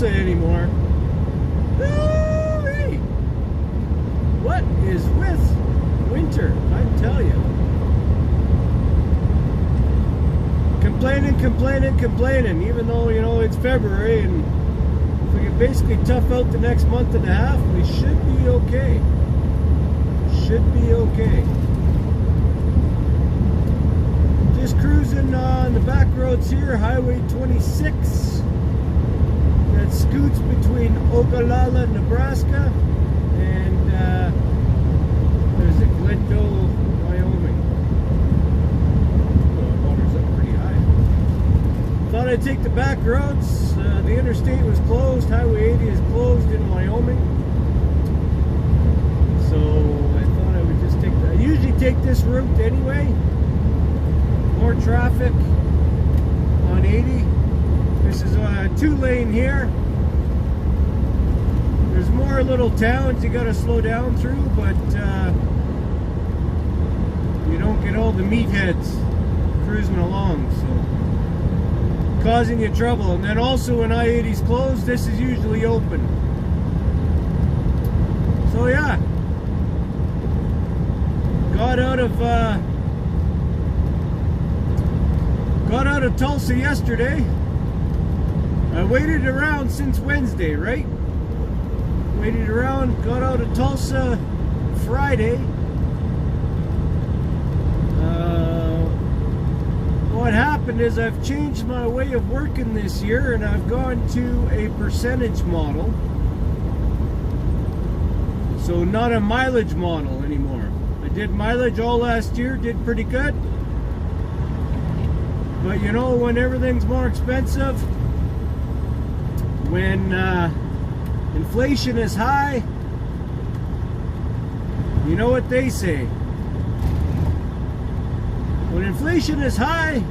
Tulsa anymore. Ooh-wee. What is with winter? I tell you. Complaining, even though, you know, it's February, and if we can basically tough out the next month and a half, we should be okay. Should be okay. Just cruising on the back roads here, Highway 26. That scoots between Ogallala, Nebraska, and there's a Glendale, Wyoming. The water's up pretty high. Thought I'd take the back roads. The interstate was closed. Highway 80 is closed in Wyoming. So I thought I would just take that. I usually take this route anyway. More traffic on 80. This is a 2-lane here. There's more little towns you gotta slow down through, but you don't get all the meatheads cruising along, so causing you trouble. And then also when I-80's closed, this is usually open. So yeah, got out of Tulsa yesterday. I waited around since Wednesday, right? Waited around, got out of Tulsa Friday. What happened is I've changed my way of working this year, and I've gone to a percentage model. So not a mileage model anymore. I did mileage all last year, did pretty good. But you know, when everything's more expensive, when inflation is high, you know what they say. When inflation is high,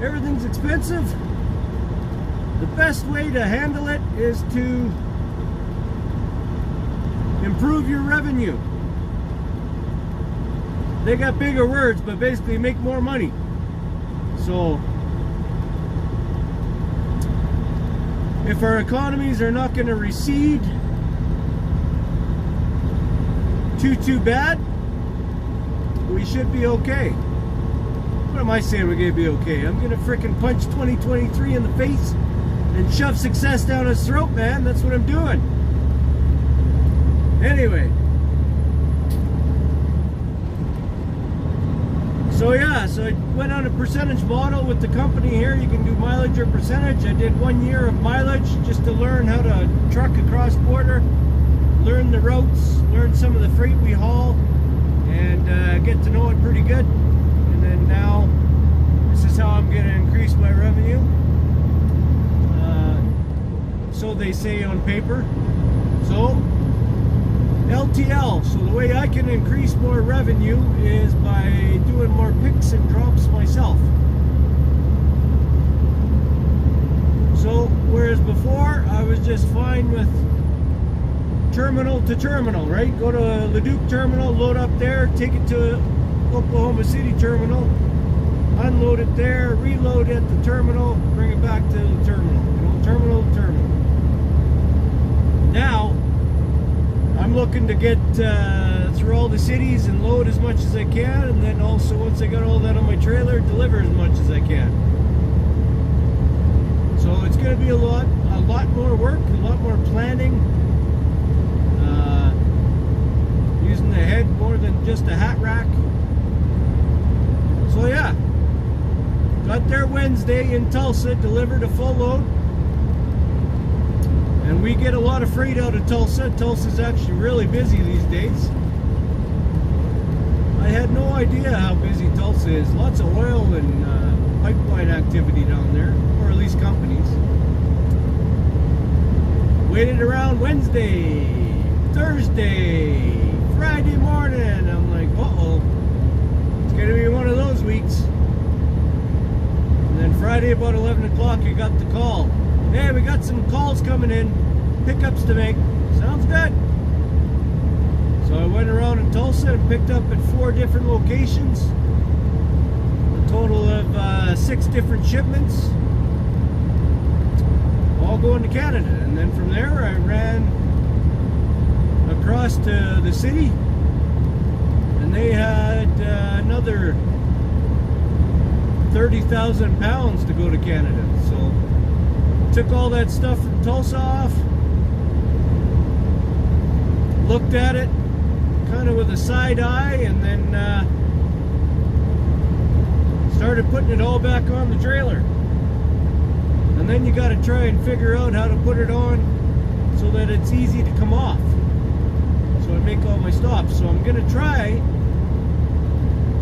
everything's expensive. The best way to handle it is to improve your revenue. They got bigger words, but basically make more money. So if our economies are not going to recede too bad, we should be okay. What am I saying we're going to be okay? I'm going to frickin' punch 2023 in the face and shove success down his throat, man. That's what I'm doing. Anyway. So yeah, so I went on a percentage model with the company here. You can do mileage or percentage. I did 1 year of mileage just to learn how to truck across border, learn the routes, learn some of the freight we haul, and get to know it pretty good. And then now, this is how I'm going to increase my revenue. So they say on paper. So LTL. So the way I can increase more revenue is by doing more picks and drops myself. So whereas before I was just fine with terminal to terminal, right? Go to Leduc terminal, load up there, take it to Oklahoma City terminal, unload it there, reload at the terminal, bring it back to the terminal, you know, terminal to terminal. Now I'm looking to get through all the cities and load as much as I can, and then also once I got all that on my trailer, deliver as much as I can. So it's going to be a lot more work, a lot more planning, using the head more than just a hat rack. So yeah, got there Wednesday in Tulsa, delivered a full load. And we get a lot of freight out of Tulsa. Tulsa's actually really busy these days. I had no idea how busy Tulsa is. Lots of oil and pipeline activity down there, or at least companies. Waited around Wednesday, Thursday, Friday morning. I'm like, uh-oh, it's gonna be one of those weeks. And then Friday about 11 o'clock, I got the call. Hey, we got some calls coming in, pickups to make. Sounds good. So I went around in Tulsa and picked up at 4 different locations. A total of 6 different shipments. All all going to Canada. And then from there I ran across to the city, and they had another 30,000 pounds to go to Canada. So took all that stuff from Tulsa off, looked at it kind of with a side eye, and then started putting it all back on the trailer. And then you got to try and figure out how to put it on so that it's easy to come off, so I make all my stops. So I'm gonna try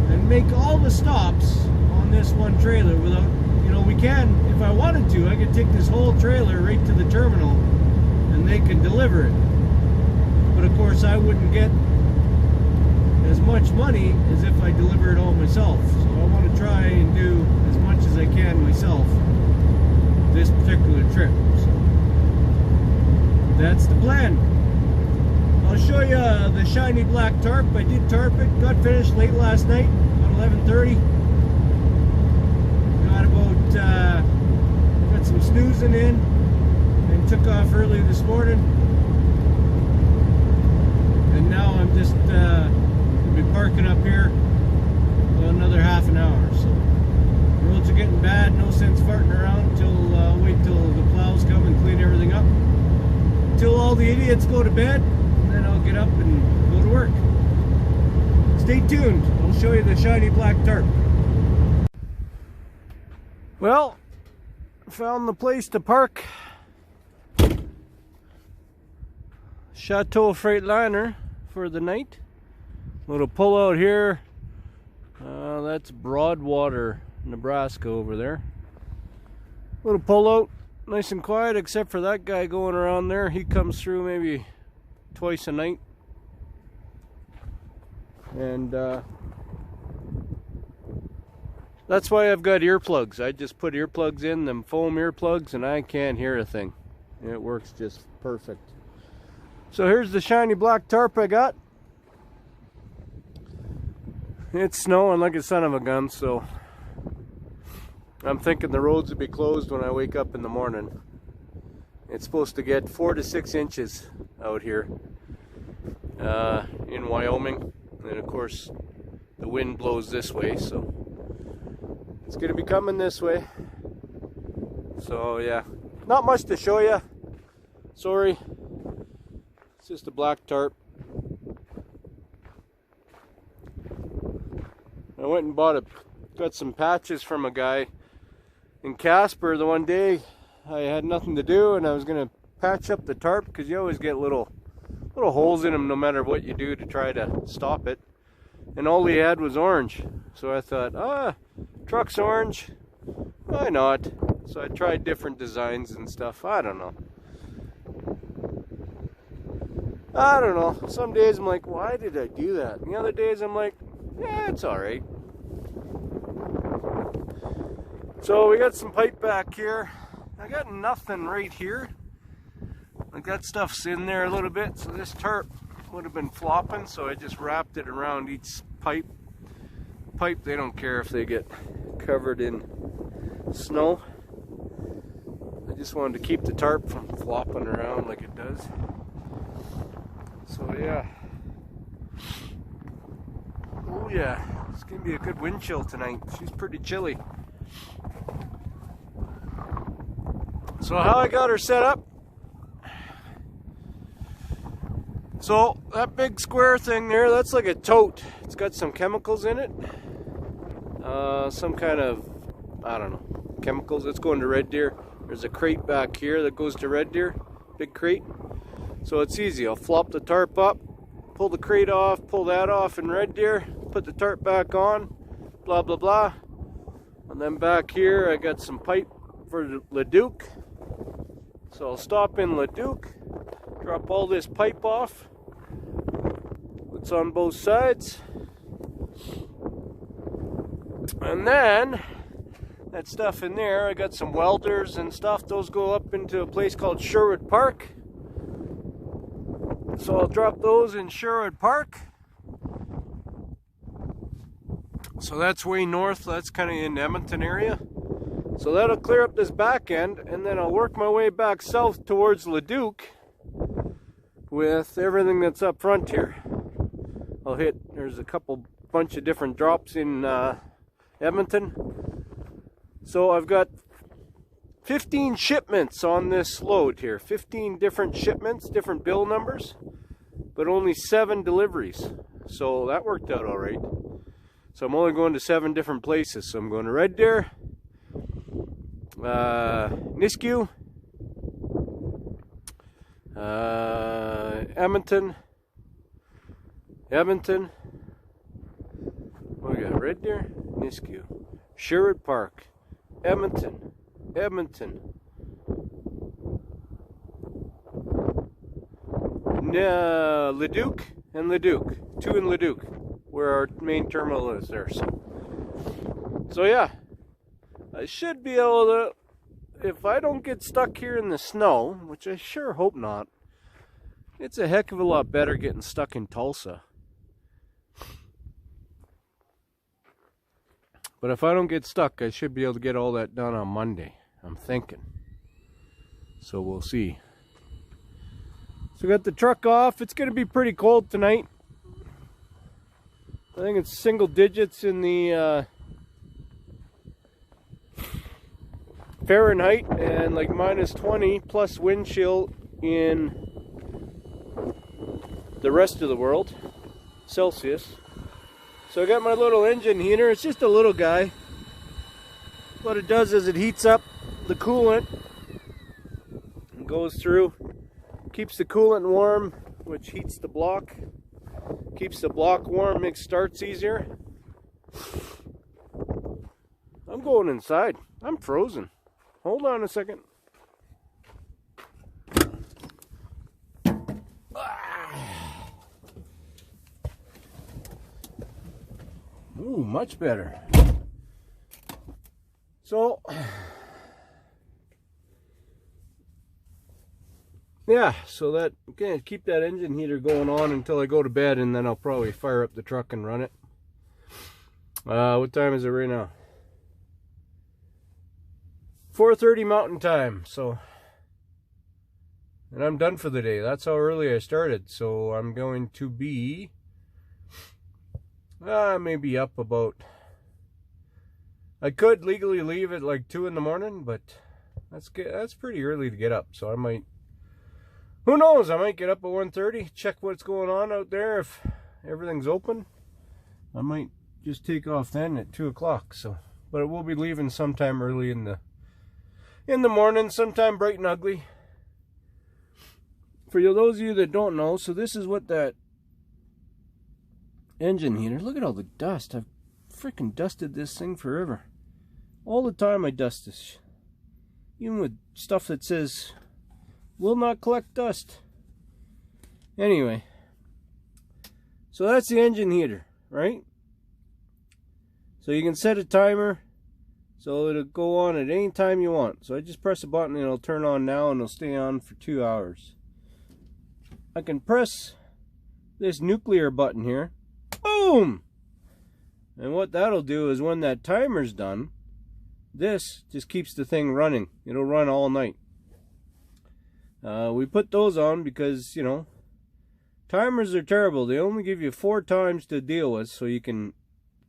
and make all the stops on this one trailer without, you know, we can, if I wanted to, I could take this whole trailer right to the terminal and they can deliver it. But of course I wouldn't get as much money as if I deliver it all myself. So I want to try and do as much as I can myself this particular trip. So that's the plan. I'll show you the shiny black tarp. I did tarp it, got finished late last night, about 11:30. Got some snoozing in and took off early this morning. And now I'm just gonna be parking up here for another half an hour. So the roads are getting bad, no sense farting around until wait till the plows come and clean everything up. Until all the idiots go to bed, and then I'll get up and go to work. Stay tuned, I'll show you the shiny black tarp. Well, found the place to park Chateau Freightliner for the night. Little pull out here. That's Broadwater, Nebraska over there. Little pull out, nice and quiet, except for that guy going around there. He comes through maybe twice a night. And that's why I've got earplugs. I just put earplugs in, them foam earplugs, and I can't hear a thing. It works just perfect. So here's the shiny black tarp I got. It's snowing like a son of a gun, so I'm thinking the roads will be closed when I wake up in the morning. It's supposed to get 4 to 6 inches out here in Wyoming. And of course, the wind blows this way, so it's going to be coming this way. So yeah, not much to show you. Sorry. It's just a black tarp. I went and got some patches from a guy in Casper the one day. I had nothing to do and I was gonna patch up the tarp, because you always get little holes in them no matter what you do to try to stop it. And all he had was orange. So I thought, truck's orange, why not? So I tried different designs and stuff. I don't know. Some days I'm like, why did I do that? And the other days I'm like, yeah, it's alright. So we got some pipe back here. I got nothing right here. Like that stuff's in there a little bit, so this tarp would have been flopping, so I just wrapped it around each pipe. They don't care if they get covered in snow. I just wanted to keep the tarp from flopping around like it does. So yeah. Oh yeah, it's gonna be a good wind chill tonight. She's pretty chilly. So how I got her set up. So that big square thing there, that's like a tote. It's got some chemicals in it. Some kind of, I don't know, chemicals. It's going to Red Deer. There's a crate back here that goes to Red Deer, big crate. So it's easy. I'll flop the tarp up, pull the crate off, pull that off in Red Deer, put the tarp back on, blah blah blah. And then back here I got some pipe for Leduc. So I'll stop in Leduc, drop all this pipe off. It's on both sides. And then that stuff in there, I got some welders and stuff. Those go up into a place called Sherwood Park. So I'll drop those in Sherwood Park. So that's way north. That's kind of in Edmonton area. So that'll clear up this back end, and then I'll work my way back south towards Leduc with everything that's up front here. I'll hit, there's a bunch of different drops in Edmonton. So I've got 15 shipments on this load here. 15 different shipments, different bill numbers, but only 7 deliveries. So that worked out all right. So I'm only going to 7 different places. So I'm going to Red Deer, Nisku, Edmonton. What we got? Red Deer, Nisku, Sherwood Park, Edmonton, Leduc, and Leduc. 2 in Leduc, where our main terminal is there. So yeah, I should be able to, if I don't get stuck here in the snow, which I sure hope not. It's a heck of a lot better getting stuck in Tulsa. But if I don't get stuck, I should be able to get all that done on Monday, I'm thinking. So we'll see. So got the truck off. It's going to be pretty cold tonight. I think it's single digits in the Fahrenheit and like -20 plus wind chill in the rest of the world, Celsius. So I got my little engine heater. It's just a little guy. What it does is it heats up the coolant and goes through, keeps the coolant warm, which heats the block, keeps the block warm, makes starts easier. I'm going inside. I'm frozen. Hold on a second. Ooh, much better. So, yeah, so that, okay, keep that engine heater going on until I go to bed, and then I'll probably fire up the truck and run it. What time is it right now? 4:30 Mountain Time, so, and I'm done for the day. That's how early I started, so I'm going to be maybe up about, I could legally leave at like 2 in the morning, but that's pretty early to get up, so I might, who knows, I might get up at 1:30, check what's going on out there. If everything's open, I might just take off then at 2 o'clock. So, but we'll be leaving sometime early in the morning, sometime bright and ugly. For those of you that don't know, so this is what that engine heater, look at all the dust. I've freaking dusted this thing forever. All the time I dust this, even with stuff that says will not collect dust. Anyway, so that's the engine heater, right? So you can set a timer so it'll go on at any time you want. So I just press a button and it'll turn on now, and it'll stay on for 2 hours. I can press this nuclear button here, boom, and what that'll do is when that timer's done, this just keeps the thing running. It'll run all night. We put those on because, you know, timers are terrible. They only give you 4 times to deal with, so you can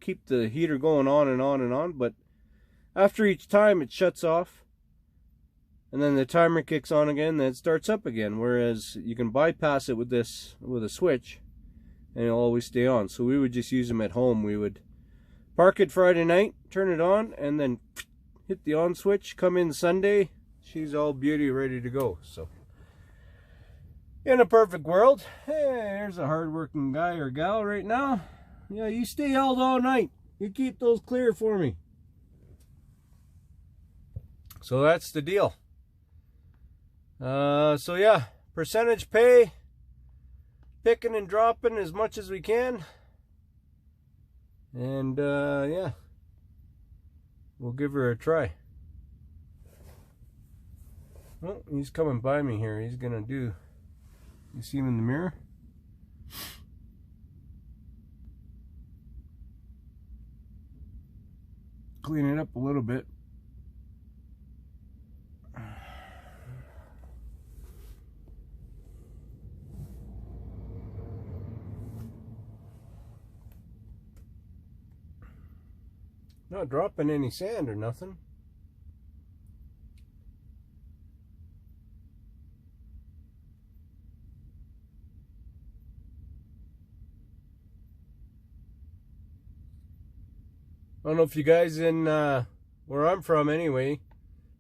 keep the heater going on and on and on, but after each time it shuts off, and then the timer kicks on again, then it starts up again, whereas you can bypass it with this, with a switch, and it'll always stay on. So we would just use them at home. We would park it Friday night, turn it on, and then hit the on switch, come in Sunday, she's all beauty, ready to go. So in a perfect world, hey, there's a hard-working guy or gal right now. Yeah, you stay held all night. You keep those clear for me. So that's the deal. So yeah, percentage pay, picking and dropping as much as we can. And yeah, we'll give her a try. Oh, he's coming by me here. He's gonna do, you see him in the mirror? Clean it up a little bit. Not dropping any sand or nothing. I don't know if you guys in where I'm from anyway,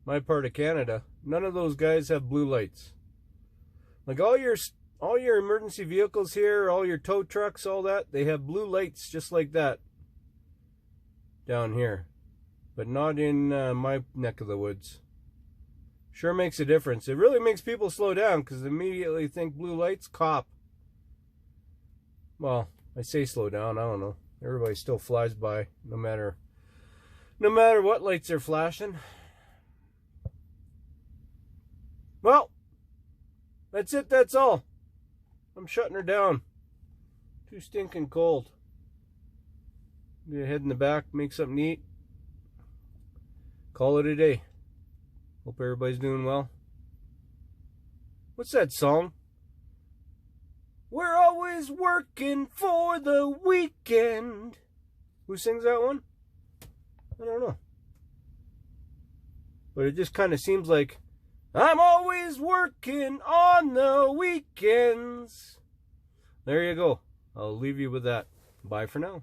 my part of Canada, none of those guys have blue lights. Like all your emergency vehicles here, all your tow trucks, all that, they have blue lights just like that down here. But not in my neck of the woods. Sure makes a difference. It really makes people slow down because they immediately think blue lights, cop. Well, I say slow down, I don't know. Everybody still flies by no matter what lights are flashing. Well, that's it, that's all. I'm shutting her down. Too stinking cold. Get head in the back, make something to eat. Call it a day. Hope everybody's doing well. What's that song? We're always working for the weekend. Who sings that one? I don't know. But it just kind of seems like I'm always working on the weekends. There you go. I'll leave you with that. Bye for now.